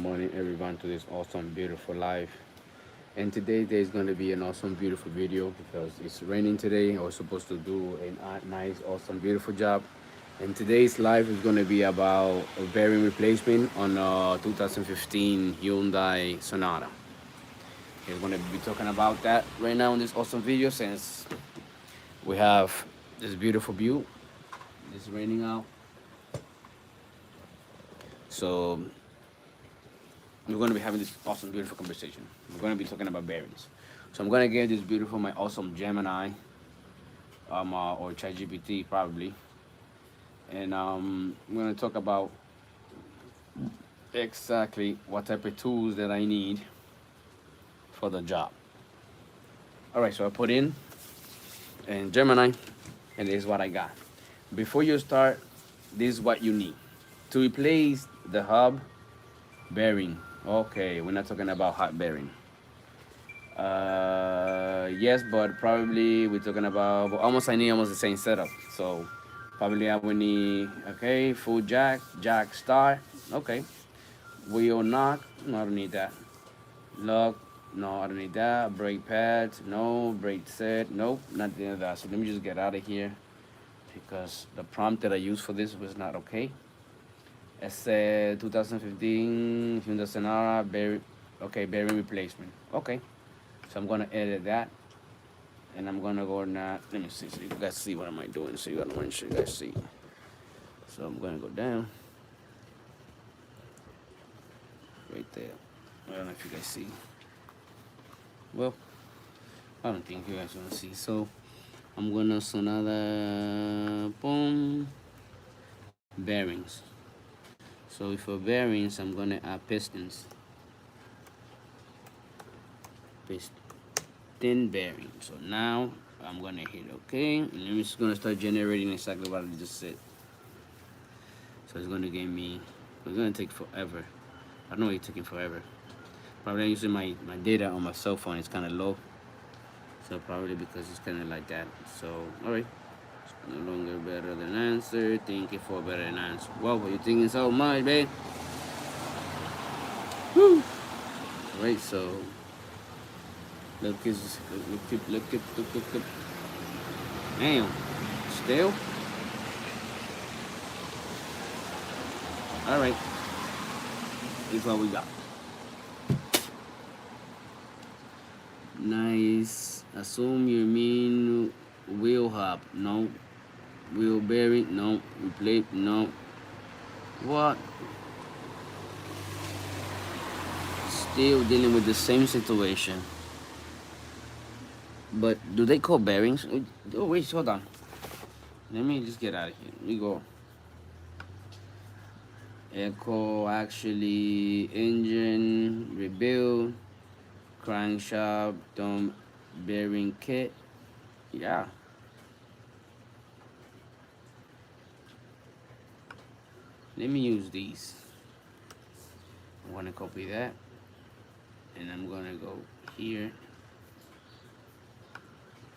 morning, everyone, to this awesome, beautiful life. And today there's going to be an awesome, beautiful video because it's raining today. I was supposed to do a nice, awesome, beautiful job. And today's live is going to be about a bearing replacement on a 2015 Hyundai Sonata. We're going to be talking about that right now in this awesome video since we have this beautiful view. It's raining out. So we're going to be having this awesome, beautiful conversation. We're going to be talking about bearings. So I'm going to give this beautiful, my awesome Gemini, or ChatGPT probably, and I'm going to talk about exactly what type of tools that I need for the job. All right, so I put in Gemini, and this is what I got. Before you start, this is what you need to replace the hub bearing. Okay, we're not talking about hot bearing. Yes, but probably we're talking about almost I need almost the same setup. So probably I would need okay, full jack start. Okay. Wheel knock, no, I don't need that. Lock, no, I don't need that. Brake pads, no. Brake set, nope, not any of that. So let me just get out of here because the prompt that I used for this was not okay. It said 2015 Hyundai Sonata bearing replacement. Okay, so I'm gonna edit that, and I'm gonna go now. Let me see, so you guys see what am I doing. So you gotta make sure you guys see. So I'm gonna go down right there. I don't know if you guys see. Well, I don't think you guys wanna see. So I'm gonna Sonata boom bearings. So for bearings, I'm gonna add pistons. Piston bearing. So now I'm gonna hit OK, and I'm just gonna start generating exactly what I just said. So it's gonna give me. It's gonna take forever. I don't know why it's taking forever. Probably I'm using my data on my cell phone. It's kind of low, so probably because it's kind of like that. So all right. No longer better than answer. Thinking for better than answer. Whoa, you thinking so much, babe? Woo! Right, so look, look. Damn, still. All right, here's what we got. Nice. Assume you mean wheel hub. No. Wheel bearing. No. Replace. No. What? Still dealing with the same situation. But do they call bearings? Oh wait, hold on. Let me just get out of here. Let me go. Echo actually engine rebuild, crankshaft dome bearing kit. Yeah. Let me use these. I'm gonna copy that, and I'm gonna go here.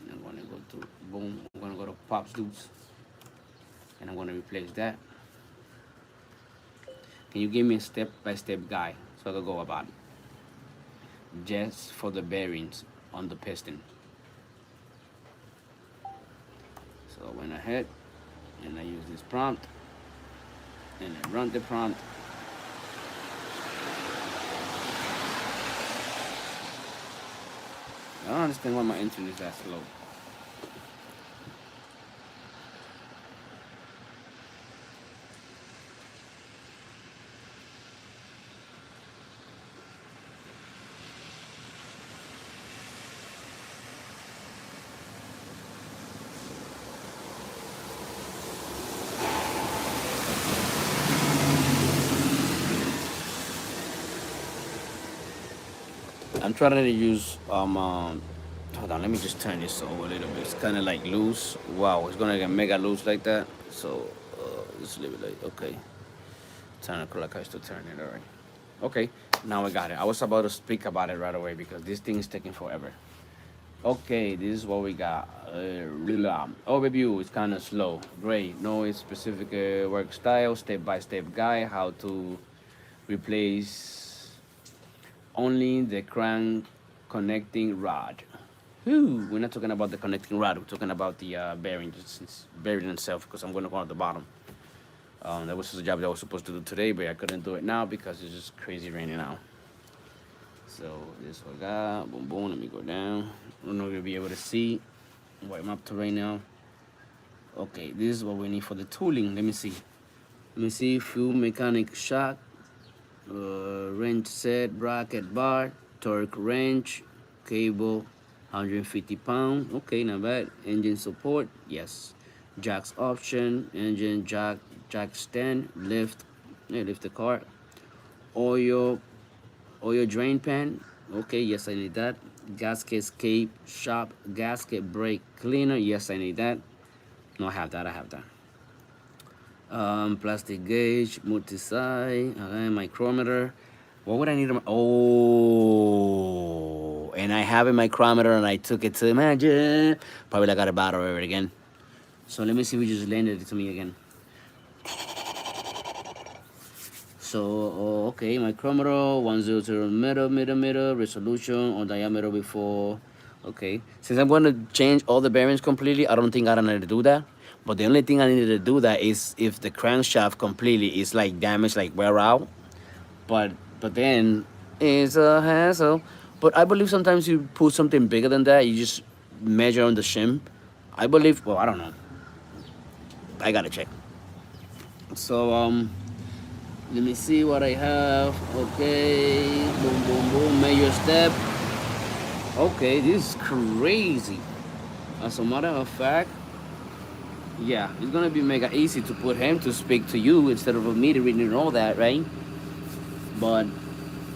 And I'm gonna go to boom. I'm gonna go to Pops Dudes, and I'm gonna replace that. Can you give me a step-by-step guide so I can go about it? Just for the bearings on the piston. So I went ahead and I used this prompt, and I run the prompt. I don't understand why my internet is that slow. I'm trying to use hold on, let me just turn this over a little bit. It's kind of like loose. Wow, it's gonna get mega loose like that. So just leave it like okay. Turn it like I used to turn it. All right. Okay, now I got it. I was about to speak about it right away because this thing is taking forever. Okay, this is what we got. Overview is kind of slow. Great. No specific work style. Step by step guide. How to replace only the crank connecting rod. Whew, we're not talking about the connecting rod. We're talking about the bearing, just bearing itself. Because I'm going to go at the bottom. That was a job that I was supposed to do today, but I couldn't do it now because it's just crazy raining now. So this one got boom boom. Let me go down. I don't know if you'll be able to see what I'm up to right now. Okay, this is what we need for the tooling. Let me see. Let me see. Fuel mechanic shock, wrench set, bracket bar, torque wrench, cable, 150 pound. Okay, not bad. Engine support, yes. Jacks option, engine jack stand, lift, yeah, lift the car. Oil, oil drain pan. Okay, yes, I need that. Gasket escape shop, gasket brake cleaner. Yes, I need that. No, I have that. I have that. Plastic gauge, multi-site, micrometer. What would I need? Oh, and I have a micrometer, and I took it to Imagine. Probably I got a bottle of it again. So let me see if we just landed it to me again. So, okay, micrometer, 100 millimeter, resolution or diameter before. Okay, since I'm going to change all the bearings completely, I don't think I don't need to do that. But the only thing I need to do that is if the crankshaft completely is like damaged, like wear out. But but then it's a hassle. But I believe sometimes you put something bigger than that. You just measure on the shim. I believe. Well, I don't know. I gotta check. So let me see what I have. Okay, boom, boom, boom. Major step. Okay, this is crazy. As a matter of fact, yeah, it's gonna be mega easy to put him to speak to you instead of me to reading all that, right? But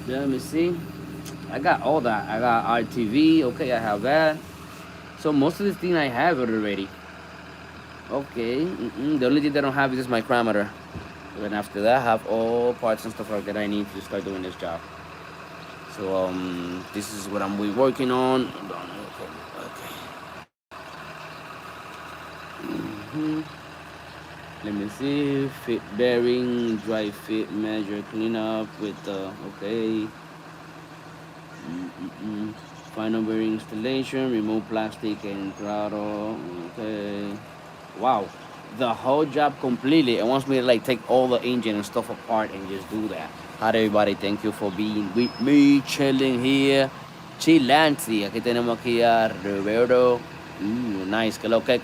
let me see. I got all that. I got RTV. Okay, I have that. So most of this thing I have it already. Okay. The only thing I don't have is this micrometer. And after that, I have all parts and stuff like that I need to start doing this job. So this is what I'm working on. Hold on. Okay. Hmm. Let me see. Fit bearing, dry fit measure, clean up with the okay. Final bearing installation, remove plastic and throttle. Okay. Wow. The whole job completely. It wants me to like take all the engine and stuff apart and just do that. Hi everybody, thank you for being with me, chilling here. Chilancy. Aquí tenemos aquí a Roberto. Nice, que lo que.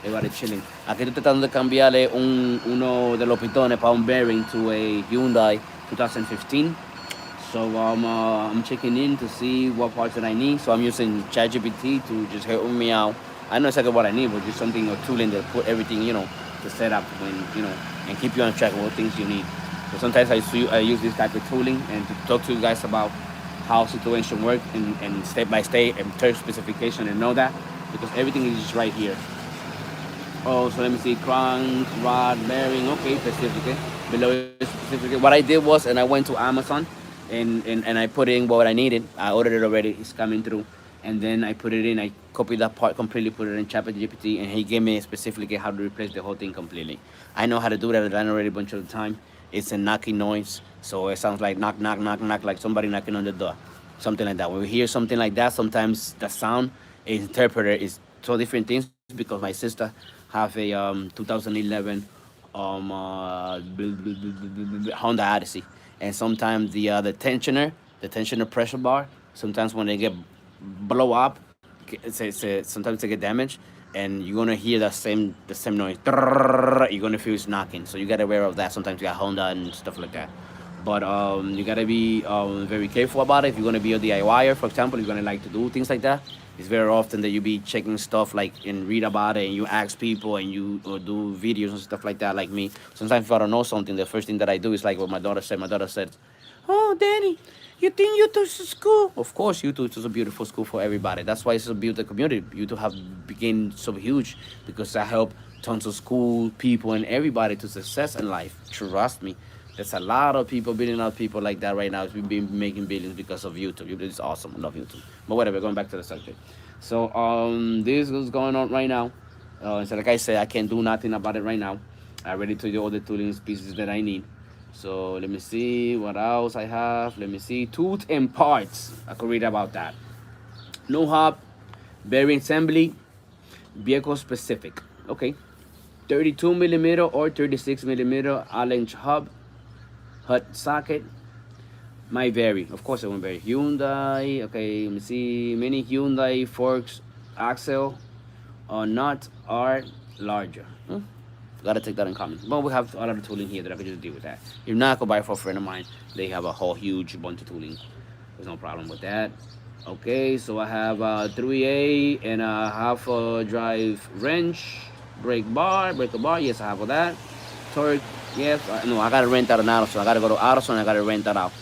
Everybody chilling. Aquí estoy tratando de cambiarle uno de los pitones para un bearing to a Hyundai 2015. So I'm checking in to see what parts that I need. So I'm using ChatGPT to just help me out. I know exactly what I need, but just something or tooling that put everything, to set up when, and keep you on track of what things you need. So sometimes I use this type of tooling and to talk to you guys about how situation work and step by step and third specification and know that because everything is just right here. Oh, so let me see, crank, rod, bearing, okay, specific. Below specific. What I did was, and I went to Amazon, and I put in what I needed. I ordered it already. It's coming through, and then I put it in. I copied that part completely, put it in ChatGPT, and he gave me specifically how to replace the whole thing completely. I know how to do that. I've done already a bunch of the time. It's a knocking noise, so it sounds like knock, knock, knock, knock, like somebody knocking on the door, something like that. When we hear something like that, sometimes the sound interpreter is two different things because my sister have a 2011 Honda Odyssey, and sometimes the tensioner pressure bar, sometimes when they get blow up, sometimes they get damaged, and you're gonna hear the same noise. You're gonna feel it's knocking, so you gotta aware of that. Sometimes you got Honda and stuff like that. But you gotta be very careful about it. If you're gonna be a DIYer, for example, you're gonna like to do things like that. It's very often that you be checking stuff like and read about it, and you ask people, and you do videos and stuff like that. Like me, sometimes if I don't know something, the first thing that I do is like what my daughter said. My daughter said, "Oh, Danny, you think YouTube's a school?" Of course, YouTube is a beautiful school for everybody. That's why it's a beautiful community. YouTube have become so huge because I help tons of school people and everybody to success in life. Trust me. There's a lot of people, billion of people like that right now. We've been making billions because of YouTube. YouTube is awesome. I love YouTube. But whatever, going back to the subject. So this is going on right now. So like I said, I can't do nothing about it right now. I already told you all the tooling pieces that I need. So let me see what else I have. Let me see. Tooth and parts. I could read about that. No hub, bearing assembly, vehicle specific. Okay. 32 millimeter or 36 millimeter Allen hub, hut socket. Might vary. Of course, it won't vary. Hyundai. Okay, let me see. Many Hyundai forks axle or not are larger. Gotta take that in common. But we have a lot of tooling here that I could just deal with that. If not, I could buy for a friend of mine. They have a whole huge bunch of tooling. There's no problem with that. Okay, so I have a 3A and a half a drive wrench, breaker bar. Yes, I have all that. Torque. Yes. No, I gotta rent out an AutoZone. I gotta go to AutoZone. I gotta rent that out.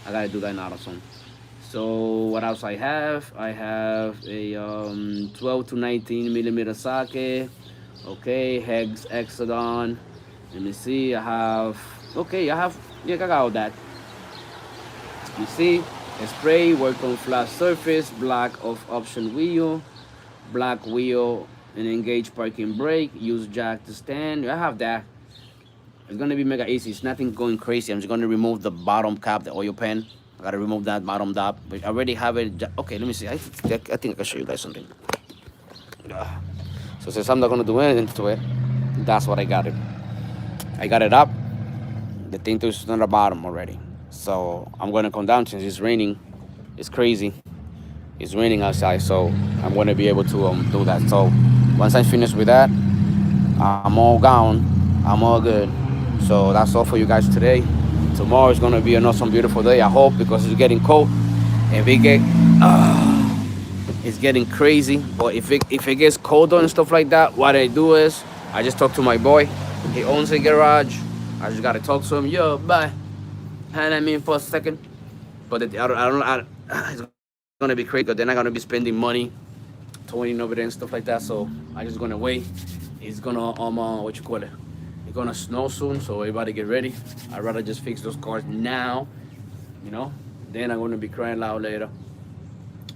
I gotta do that in AutoZone. So what else I have? I have a 12 to 19 millimeter socket. Okay, Hex Exodon. Let me see. I have. Okay, Yeah, I got all that. You see, a spray work on flat surface, black of option wheel, black wheel, and engage parking brake. Use jack to stand. I have that. It's gonna be mega easy. It's nothing going crazy. I'm just gonna remove the bottom cap, the oil pan. I gotta remove that bottom top. But I already have it. Okay, let me see. I think I can show you guys something. So since I'm not gonna do anything to it, that's what I got it. I got it up. The thing is on the bottom already. So I'm gonna come down since it's raining. It's crazy. It's raining outside, so I'm gonna be able to do that. So once I finish with that, I'm all gone. I'm all good. So that's all for you guys today. Tomorrow is gonna be an awesome, beautiful day. I hope because it's getting cold. If it get, it's getting crazy. But if it gets colder and stuff like that, what I do is I just talk to my boy. He owns a garage. I just gotta talk to him. Yo, bye. And I mean for a second. But it's gonna be crazy because they're not gonna be spending money, towing over there and stuff like that. So I just gonna wait. It's gonna what you call it? It's gonna snow soon, so everybody get ready. I'd rather just fix those cars now, you know. Then I'm gonna be crying loud later.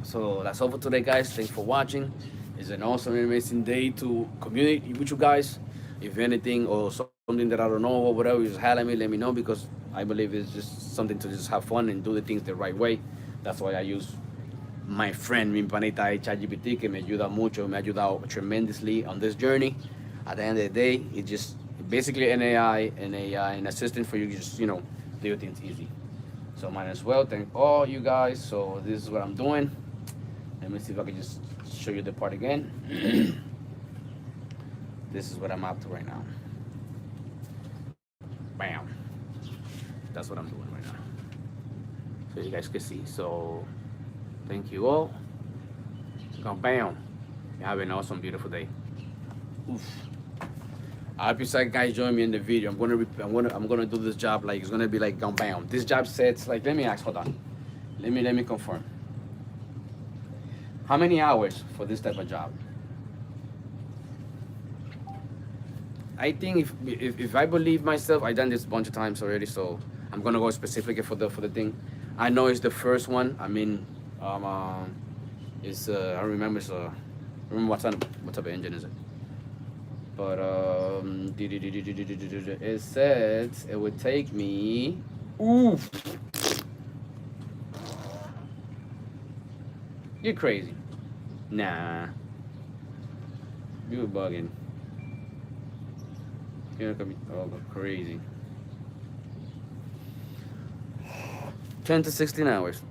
So that's all for today, guys. Thanks for watching. It's an awesome, amazing day to communicate with you guys. If anything or something that I don't know or whatever, just holler at me, let me know because I believe it's just something to just have fun and do the things the right way. That's why I use my friend, mi panita ChatGPT, que me ayuda mucho, me ha ayudado tremendously on this journey. At the end of the day, it's just basically an AI, an assistant for you, just do things easy. So might as well thank all you guys. So this is what I'm doing. Let me see if I can just show you the part again. This is what I'm up to right now. Bam. That's what I'm doing right now. So you guys can see. So thank you all. Bam. You have an awesome, beautiful day. Oof. I hope you guys join me in the video. I'm gonna do this job like it's gonna be like bam. This job sets like let me ask. Hold on. Let me confirm. How many hours for this type of job? I think if I believe myself, I've done this a bunch of times already. So I'm gonna go specifically for the thing. I know it's the first one. I mean, it's I remember it's remember what type of engine is it? But it said it would take me. Oof. You're crazy. Nah. You bugging. You're gonna be crazy. 10 to 16 hours.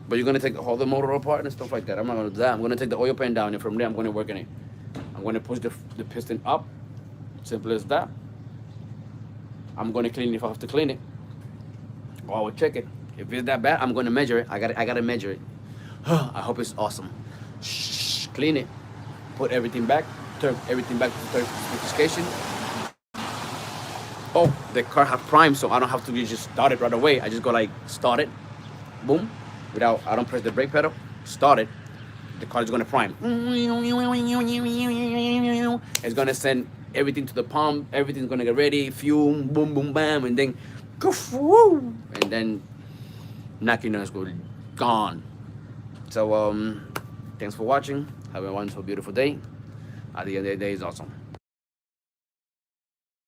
But you're gonna take all the motor apart and stuff like that. I'm not gonna do that. I'm gonna take the oil pan down, and from there I'm gonna work in it. I'm gonna push the piston up. Simple as that. I'm gonna clean it if I have to clean it. Or I will check it. If it's that bad, I'm gonna measure it. I gotta measure it. I hope it's awesome. Shh, clean it. Put everything back. Turn everything back to the specification. Oh, the car have prime, so I don't have to just start it right away. I just go like start it, boom, I don't press the brake pedal. Start it. The car is gonna prime. It's gonna send everything to the pump. Everything's gonna get ready. Fume, boom, boom, bam, and then, and then, knocking on school, gone. So thanks for watching. Have a wonderful, beautiful day. At the end of the day, is awesome.